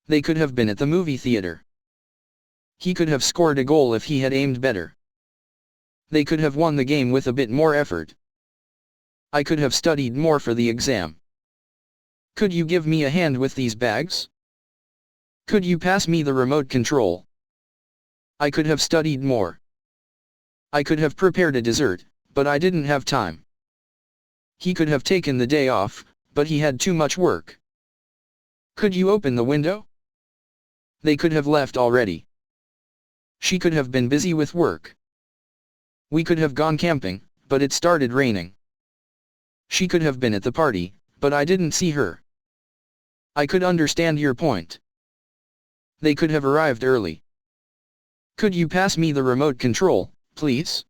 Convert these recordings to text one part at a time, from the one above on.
They could have been at the movie theater. He could have scored a goal if he had aimed better. They could have won the game with a bit more effort. I could have studied more for the exam. Could you give me a hand with these bags? Could you pass me the remote control? I could have studied more. I could have prepared a dessert, but I didn't have time. He could have taken the day off, but he had too much work. Could you open the window? They could have left already. She could have been busy with work. We could have gone camping, but it started raining. She could have been at the party, but I didn't see her. I could understand your point. They could have arrived early. Could you pass me the remote control, please?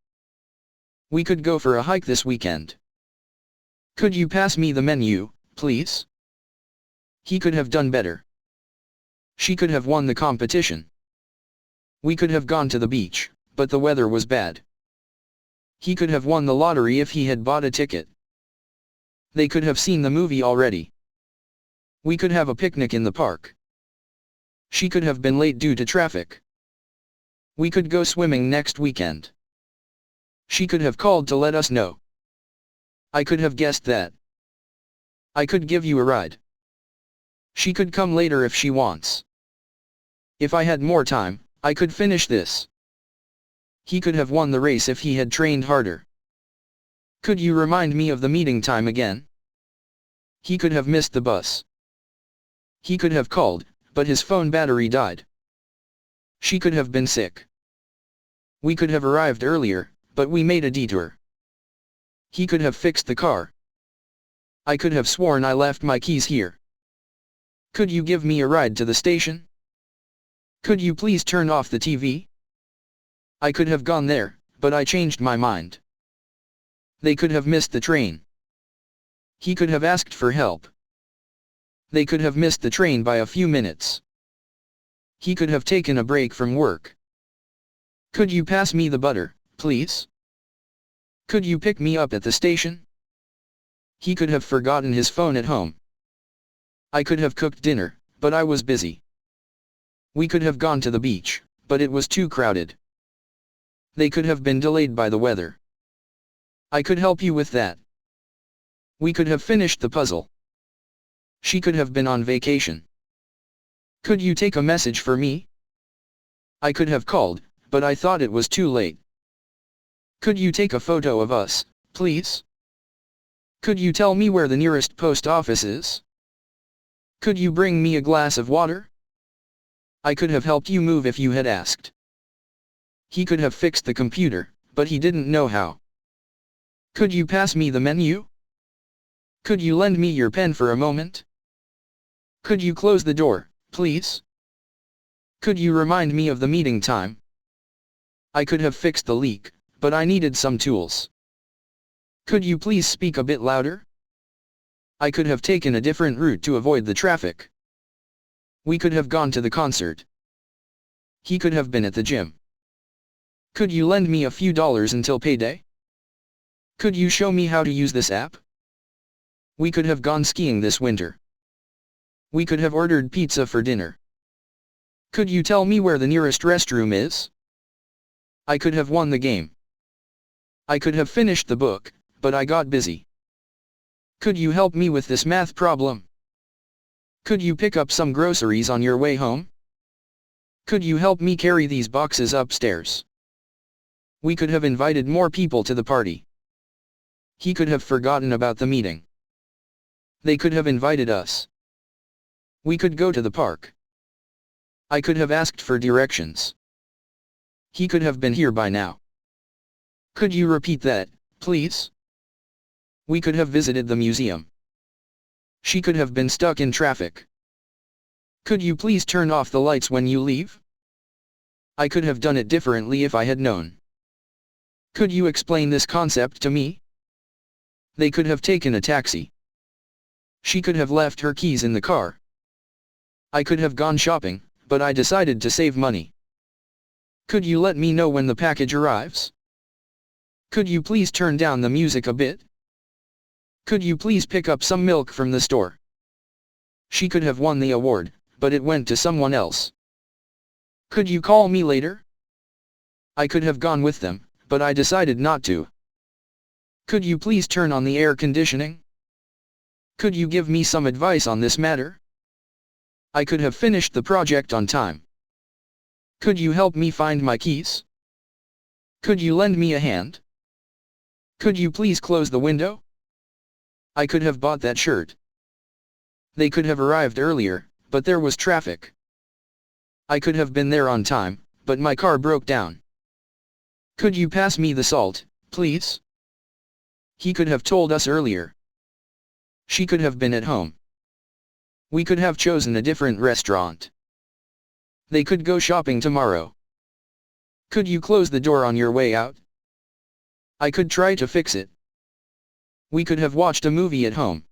We could go for a hike this weekend. Could you pass me the menu, please? He could have done better. She could have won the competition. We could have gone to the beach, but the weather was bad. He could have won the lottery if he had bought a ticket. They could have seen the movie already. We could have a picnic in the park. She could have been late due to traffic. We could go swimming next weekend. She could have called to let us know. I could have guessed that. I could give you a ride. She could come later if she wants. If I had more time, I could finish this. He could have won the race if he had trained harder. Could you remind me of the meeting time again? He could have missed the bus. He could have called, but his phone battery died. She could have been sick. We could have arrived earlier, but we made a detour. He could have fixed the car. I could have sworn I left my keys here. Could you give me a ride to the station? Could you please turn off the TV? I could have gone there, but I changed my mind. They could have missed the train. He could have asked for help. They could have missed the train by a few minutes. He could have taken a break from work. Could you pass me the butter, please? Could you pick me up at the station? He could have forgotten his phone at home. I could have cooked dinner, but I was busy. We could have gone to the beach, but it was too crowded. They could have been delayed by the weather. I could help you with that. We could have finished the puzzle. She could have been on vacation. Could you take a message for me? I could have called, but I thought it was too late. Could you take a photo of us, please? Could you tell me where the nearest post office is? Could you bring me a glass of water? I could have helped you move if you had asked. He could have fixed the computer, but he didn't know how. Could you pass me the menu? Could you lend me your pen for a moment? Could you close the door, please? Could you remind me of the meeting time? I could have fixed the leak, but I needed some tools. Could you please speak a bit louder? I could have taken a different route to avoid the traffic. We could have gone to the concert. He could have been at the gym. Could you lend me a few dollars until payday? Could you show me how to use this app? We could have gone skiing this winter. We could have ordered pizza for dinner. Could you tell me where the nearest restroom is? I could have won the game. I could have finished the book, but I got busy. Could you help me with this math problem? Could you pick up some groceries on your way home? Could you help me carry these boxes upstairs? We could have invited more people to the party. He could have forgotten about the meeting. They could have invited us. We could go to the park. I could have asked for directions. He could have been here by now. Could you repeat that, please? We could have visited the museum. She could have been stuck in traffic. Could you please turn off the lights when you leave? I could have done it differently if I had known. Could you explain this concept to me? They could have taken a taxi. She could have left her keys in the car. I could have gone shopping, but I decided to save money. Could you let me know when the package arrives? Could you please turn down the music a bit? Could you please pick up some milk from the store? She could have won the award, but it went to someone else. Could you call me later? I could have gone with them, but I decided not to. Could you please turn on the air conditioning? Could you give me some advice on this matter? I could have finished the project on time. Could you help me find my keys? Could you lend me a hand? Could you please close the window? I could have bought that shirt. They could have arrived earlier, but there was traffic. I could have been there on time, but my car broke down. Could you pass me the salt, please? He could have told us earlier. She could have been at home. We could have chosen a different restaurant. They could go shopping tomorrow. Could you close the door on your way out? I could try to fix it. We could have watched a movie at home.